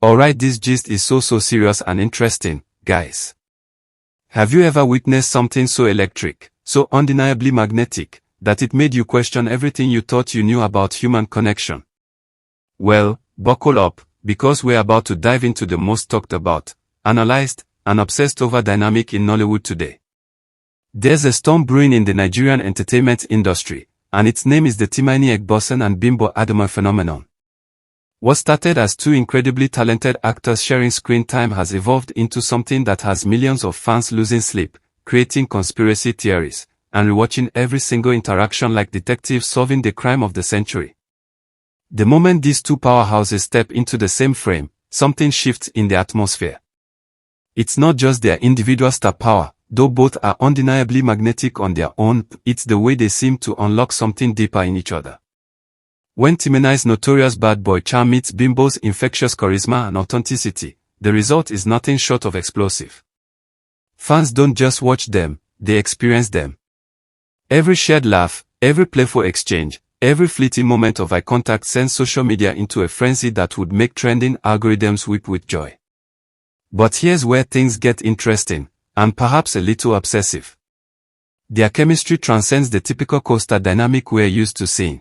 Alright, this gist is so serious and interesting, guys. Have you ever witnessed something so electric, so undeniably magnetic, that it made you question everything you thought you knew about human connection? Well, buckle up, because we're about to dive into the most talked about, analyzed, and obsessed over dynamic in Nollywood today. There's a storm brewing in the Nigerian entertainment industry, and its name is the Timini and Bimbo Adama phenomenon. What started as two incredibly talented actors sharing screen time has evolved into something that has millions of fans losing sleep, creating conspiracy theories, and rewatching every single interaction like detectives solving the crime of the century. The moment these two powerhouses step into the same frame, something shifts in the atmosphere. It's not just their individual star power, though both are undeniably magnetic on their own, it's the way they seem to unlock something deeper in each other. When Timini's notorious bad boy charm meets Bimbo's infectious charisma and authenticity, the result is nothing short of explosive. Fans don't just watch them, they experience them. Every shared laugh, every playful exchange, every fleeting moment of eye contact sends social media into a frenzy that would make trending algorithms weep with joy. But here's where things get interesting, and perhaps a little obsessive. Their chemistry transcends the typical co-star dynamic we're used to seeing.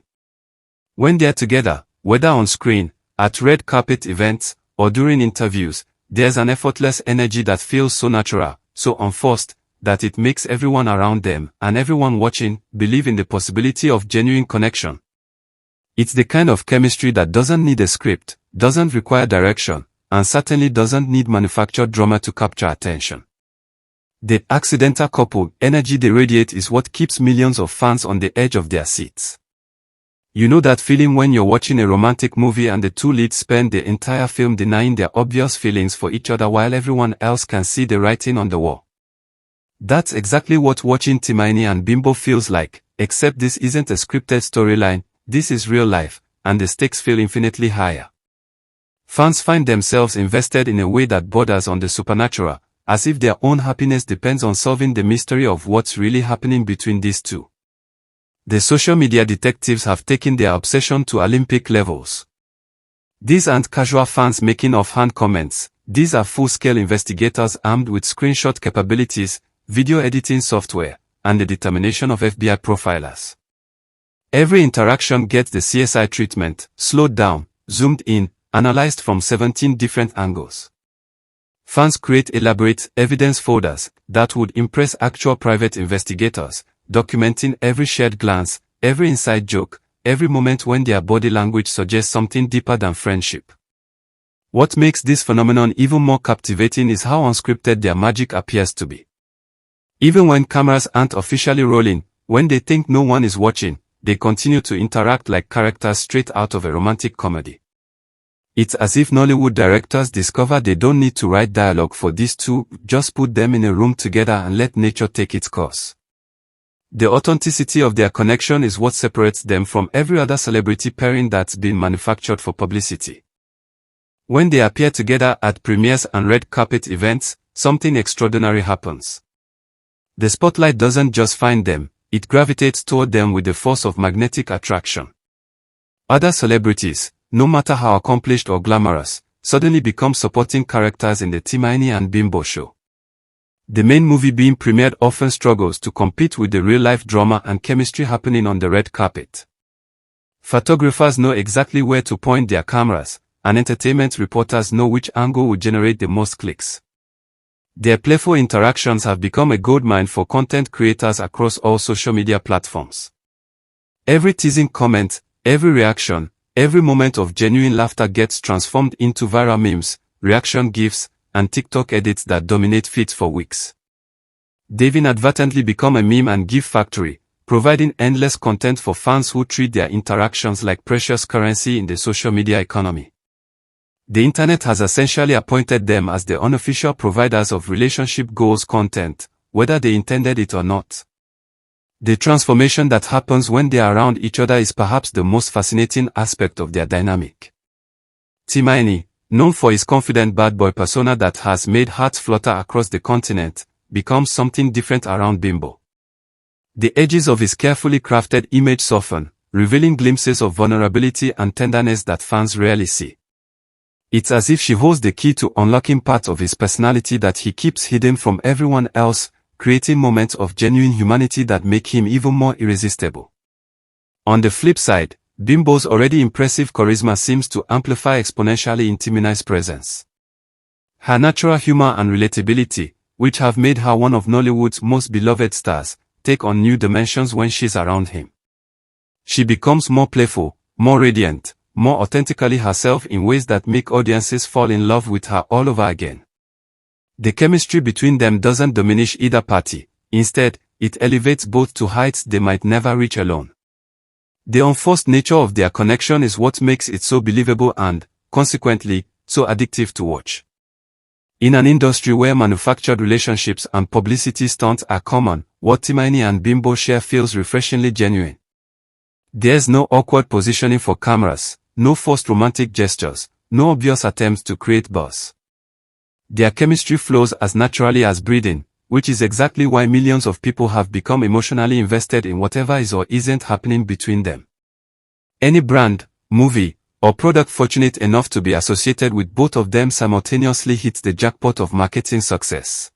When they're together, whether on screen, at red carpet events, or during interviews, there's an effortless energy that feels so natural, so unforced, that it makes everyone around them, and everyone watching, believe in the possibility of genuine connection. It's the kind of chemistry that doesn't need a script, doesn't require direction, and certainly doesn't need manufactured drama to capture attention. The accidental couple energy they radiate is what keeps millions of fans on the edge of their seats. You know that feeling when you're watching a romantic movie and the two leads spend the entire film denying their obvious feelings for each other while everyone else can see the writing on the wall. That's exactly what watching Timini and Bimbo feels like, except this isn't a scripted storyline, this is real life, and the stakes feel infinitely higher. Fans find themselves invested in a way that borders on the supernatural, as if their own happiness depends on solving the mystery of what's really happening between these two. The social media detectives have taken their obsession to Olympic levels. These aren't casual fans making offhand comments, these are full-scale investigators armed with screenshot capabilities, video editing software, and the determination of FBI profilers. Every interaction gets the CSI treatment, slowed down, zoomed in, analyzed from 17 different angles. Fans create elaborate evidence folders that would impress actual private investigators, documenting every shared glance, every inside joke, every moment when their body language suggests something deeper than friendship. What makes this phenomenon even more captivating is how unscripted their magic appears to be. Even when cameras aren't officially rolling, when they think no one is watching, they continue to interact like characters straight out of a romantic comedy. It's as if Nollywood directors discover they don't need to write dialogue for these two, just put them in a room together and let nature take its course. The authenticity of their connection is what separates them from every other celebrity pairing that's been manufactured for publicity. When they appear together at premieres and red carpet events, something extraordinary happens. The spotlight doesn't just find them, it gravitates toward them with the force of magnetic attraction. Other celebrities, no matter how accomplished or glamorous, suddenly become supporting characters in the Timini and Bimbo show. The main movie being premiered often struggles to compete with the real-life drama and chemistry happening on the red carpet. Photographers know exactly where to point their cameras, and entertainment reporters know which angle will generate the most clicks. Their playful interactions have become a goldmine for content creators across all social media platforms. Every teasing comment, every reaction, every moment of genuine laughter gets transformed into viral memes, reaction GIFs, and TikTok edits that dominate feeds for weeks. They've inadvertently become a meme and GIF factory, providing endless content for fans who treat their interactions like precious currency in the social media economy. The internet has essentially appointed them as the unofficial providers of relationship goals content, whether they intended it or not. The transformation that happens when they are around each other is perhaps the most fascinating aspect of their dynamic. Timini, known for his confident bad boy persona that has made hearts flutter across the continent, becomes something different around Bimbo. The edges of his carefully crafted image soften, revealing glimpses of vulnerability and tenderness that fans rarely see. It's as if she holds the key to unlocking parts of his personality that he keeps hidden from everyone else, creating moments of genuine humanity that make him even more irresistible. On the flip side, Bimbo's already impressive charisma seems to amplify exponentially in Timini's presence. Her natural humor and relatability, which have made her one of Nollywood's most beloved stars, take on new dimensions when she's around him. She becomes more playful, more radiant, more authentically herself in ways that make audiences fall in love with her all over again. The chemistry between them doesn't diminish either party, instead, it elevates both to heights they might never reach alone. The unforced nature of their connection is what makes it so believable and, consequently, so addictive to watch. In an industry where manufactured relationships and publicity stunts are common, what Timini and Bimbo share feels refreshingly genuine. There's no awkward positioning for cameras, no forced romantic gestures, no obvious attempts to create buzz. Their chemistry flows as naturally as breathing, which is exactly why millions of people have become emotionally invested in whatever is or isn't happening between them. Any brand, movie, or product fortunate enough to be associated with both of them simultaneously hits the jackpot of marketing success.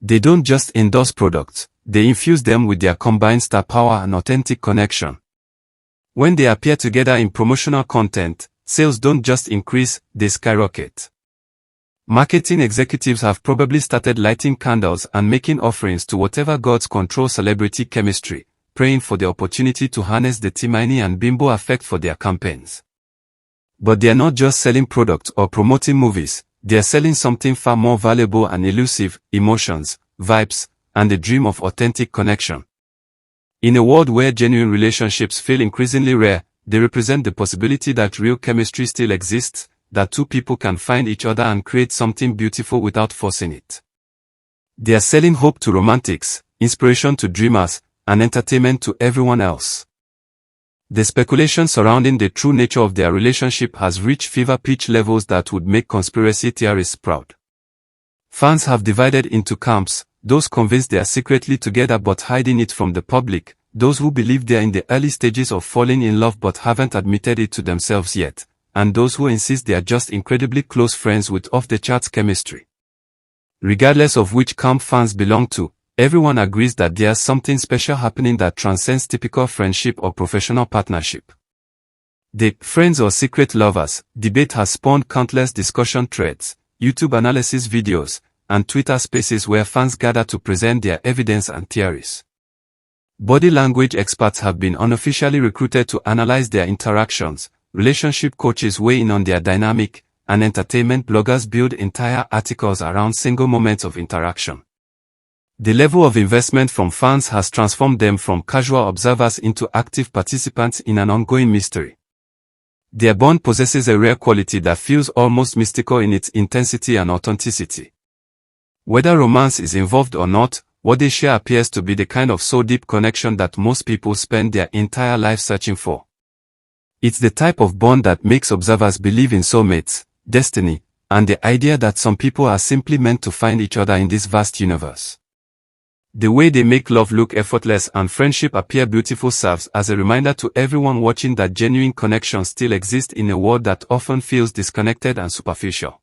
They don't just endorse products, they infuse them with their combined star power and authentic connection. When they appear together in promotional content, sales don't just increase, they skyrocket. Marketing executives have probably started lighting candles and making offerings to whatever gods control celebrity chemistry, praying for the opportunity to harness the Timini and Bimbo effect for their campaigns. But they're not just selling products or promoting movies, they're selling something far more valuable and elusive: emotions, vibes, and the dream of authentic connection. In a world where genuine relationships feel increasingly rare, they represent the possibility that real chemistry still exists, that two people can find each other and create something beautiful without forcing it. They are selling hope to romantics, inspiration to dreamers, and entertainment to everyone else. The speculation surrounding the true nature of their relationship has reached fever pitch levels that would make conspiracy theorists proud. Fans have divided into camps: those convinced they are secretly together but hiding it from the public, those who believe they are in the early stages of falling in love but haven't admitted it to themselves yet, and those who insist they are just incredibly close friends with off-the-charts chemistry. Regardless of which camp fans belong to, everyone agrees that there's something special happening that transcends typical friendship or professional partnership. The friends or secret lovers debate has spawned countless discussion threads, YouTube analysis videos, and Twitter spaces where fans gather to present their evidence and theories. Body language experts have been unofficially recruited to analyze their interactions, relationship coaches weigh in on their dynamic, and entertainment bloggers build entire articles around single moments of interaction. The level of investment from fans has transformed them from casual observers into active participants in an ongoing mystery. Their bond possesses a rare quality that feels almost mystical in its intensity and authenticity. Whether romance is involved or not, what they share appears to be the kind of soul-deep connection that most people spend their entire life searching for. It's the type of bond that makes observers believe in soulmates, destiny, and the idea that some people are simply meant to find each other in this vast universe. The way they make love look effortless and friendship appear beautiful serves as a reminder to everyone watching that genuine connections still exist in a world that often feels disconnected and superficial.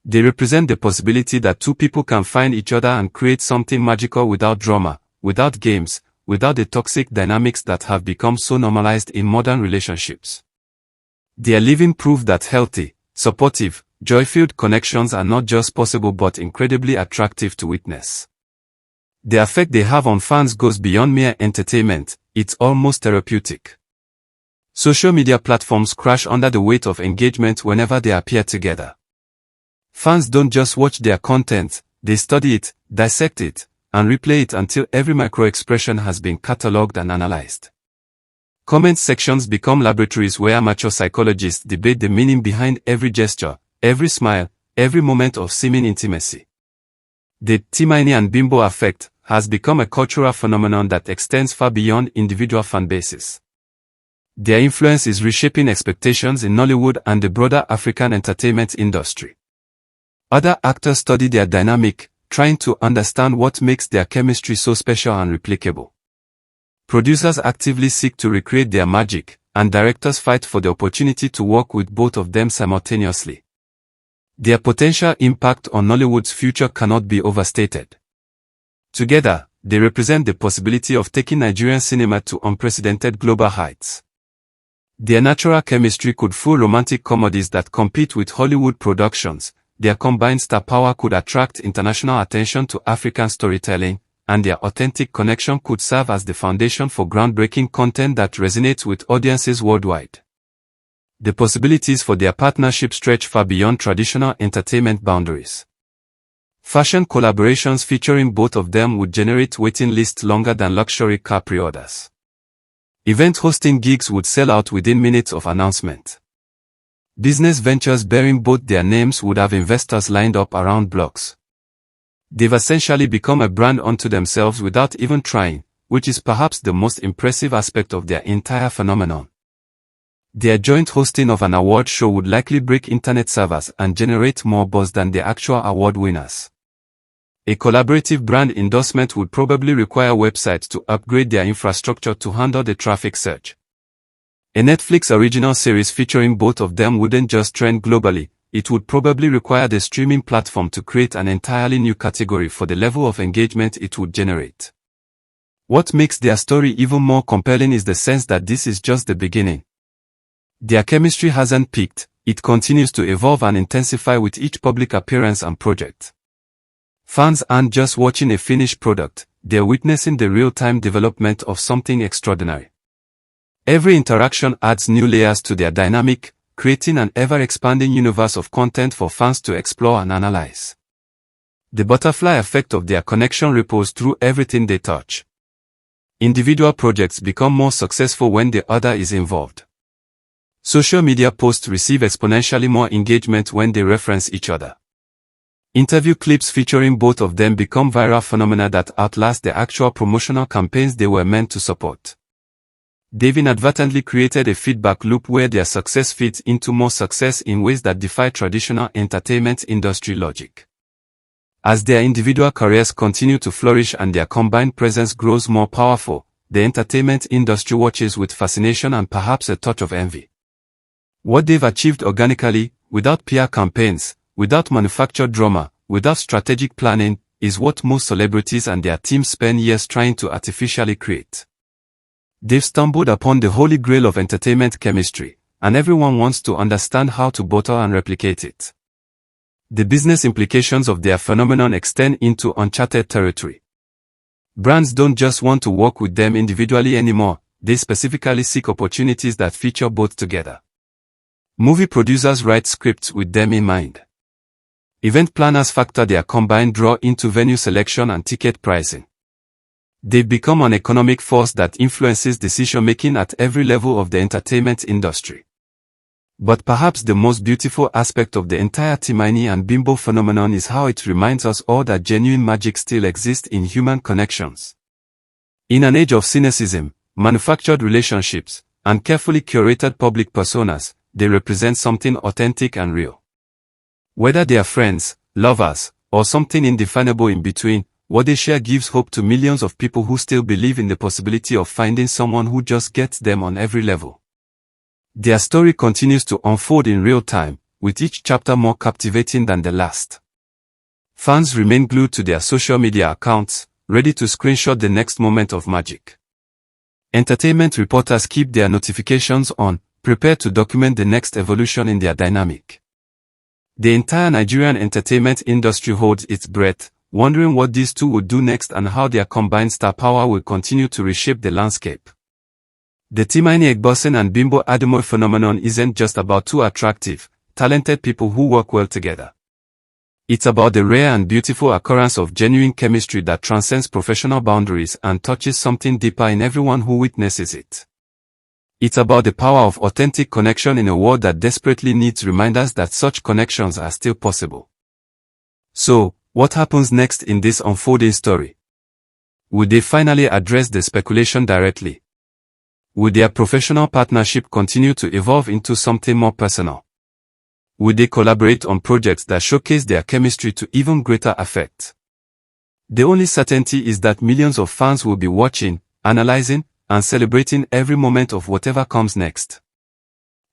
They represent the possibility that two people can find each other and create something magical without drama, without games, without the toxic dynamics that have become so normalized in modern relationships. They are living proof that healthy, supportive, joy-filled connections are not just possible but incredibly attractive to witness. The effect they have on fans goes beyond mere entertainment, it's almost therapeutic. Social media platforms crash under the weight of engagement whenever they appear together. Fans don't just watch their content, they study it, dissect it, and replay it until every micro-expression has been catalogued and analyzed. Comment sections become laboratories where amateur psychologists debate the meaning behind every gesture, every smile, every moment of seeming intimacy. The Timini and Bimbo effect has become a cultural phenomenon that extends far beyond individual fan bases. Their influence is reshaping expectations in Nollywood and the broader African entertainment industry. Other actors study their dynamic, trying to understand what makes their chemistry so special and replicable. Producers actively seek to recreate their magic, and directors fight for the opportunity to work with both of them simultaneously. Their potential impact on Nollywood's future cannot be overstated. Together, they represent the possibility of taking Nigerian cinema to unprecedented global heights. Their natural chemistry could fuel romantic comedies that compete with Hollywood productions. Their combined star power could attract international attention to African storytelling, and their authentic connection could serve as the foundation for groundbreaking content that resonates with audiences worldwide. The possibilities for their partnership stretch far beyond traditional entertainment boundaries. Fashion collaborations featuring both of them would generate waiting lists longer than luxury car pre-orders. Event hosting gigs would sell out within minutes of announcement. Business ventures bearing both their names would have investors lined up around blocks. They've essentially become a brand unto themselves without even trying, which is perhaps the most impressive aspect of their entire phenomenon. Their joint hosting of an award show would likely break internet servers and generate more buzz than the actual award winners. A collaborative brand endorsement would probably require websites to upgrade their infrastructure to handle the traffic surge. A Netflix original series featuring both of them wouldn't just trend globally, it would probably require the streaming platform to create an entirely new category for the level of engagement it would generate. What makes their story even more compelling is the sense that this is just the beginning. Their chemistry hasn't peaked, it continues to evolve and intensify with each public appearance and project. Fans aren't just watching a finished product, they're witnessing the real-time development of something extraordinary. Every interaction adds new layers to their dynamic, creating an ever-expanding universe of content for fans to explore and analyze. The butterfly effect of their connection ripples through everything they touch. Individual projects become more successful when the other is involved. Social media posts receive exponentially more engagement when they reference each other. Interview clips featuring both of them become viral phenomena that outlast the actual promotional campaigns they were meant to support. They've inadvertently created a feedback loop where their success feeds into more success in ways that defy traditional entertainment industry logic. As their individual careers continue to flourish and their combined presence grows more powerful, the entertainment industry watches with fascination and perhaps a touch of envy. What they've achieved organically, without PR campaigns, without manufactured drama, without strategic planning, is what most celebrities and their teams spend years trying to artificially create. They've stumbled upon the holy grail of entertainment chemistry, and everyone wants to understand how to bottle and replicate it. The business implications of their phenomenon extend into uncharted territory. Brands don't just want to work with them individually anymore, they specifically seek opportunities that feature both together. Movie producers write scripts with them in mind. Event planners factor their combined draw into venue selection and ticket pricing. They've become an economic force that influences decision-making at every level of the entertainment industry. But perhaps the most beautiful aspect of the entire Timini and Bimbo phenomenon is how it reminds us all that genuine magic still exists in human connections. In an age of cynicism, manufactured relationships, and carefully curated public personas, they represent something authentic and real. Whether they are friends, lovers, or something indefinable in between, what they share gives hope to millions of people who still believe in the possibility of finding someone who just gets them on every level. Their story continues to unfold in real time, with each chapter more captivating than the last. Fans remain glued to their social media accounts, ready to screenshot the next moment of magic. Entertainment reporters keep their notifications on, prepared to document the next evolution in their dynamic. The entire Nigerian entertainment industry holds its breath, wondering what these two would do next and how their combined star power will continue to reshape the landscape. The Timini Egbosin and Bimbo Ademoye phenomenon isn't just about two attractive, talented people who work well together. It's about the rare and beautiful occurrence of genuine chemistry that transcends professional boundaries and touches something deeper in everyone who witnesses it. It's about the power of authentic connection in a world that desperately needs reminders that such connections are still possible. So, what happens next in this unfolding story? Will they finally address the speculation directly? Will their professional partnership continue to evolve into something more personal? Will they collaborate on projects that showcase their chemistry to even greater effect? The only certainty is that millions of fans will be watching, analyzing, and celebrating every moment of whatever comes next.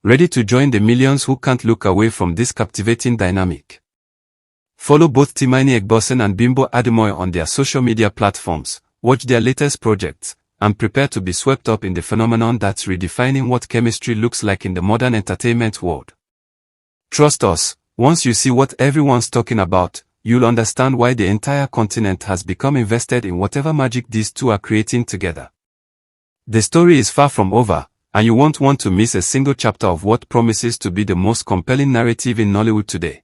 Ready to join the millions who can't look away from this captivating dynamic? Follow both Timini and Bimbo Ademoye on their social media platforms, watch their latest projects, and prepare to be swept up in the phenomenon that's redefining what chemistry looks like in the modern entertainment world. Trust us, once you see what everyone's talking about, you'll understand why the entire continent has become invested in whatever magic these two are creating together. The story is far from over, and you won't want to miss a single chapter of what promises to be the most compelling narrative in Nollywood today.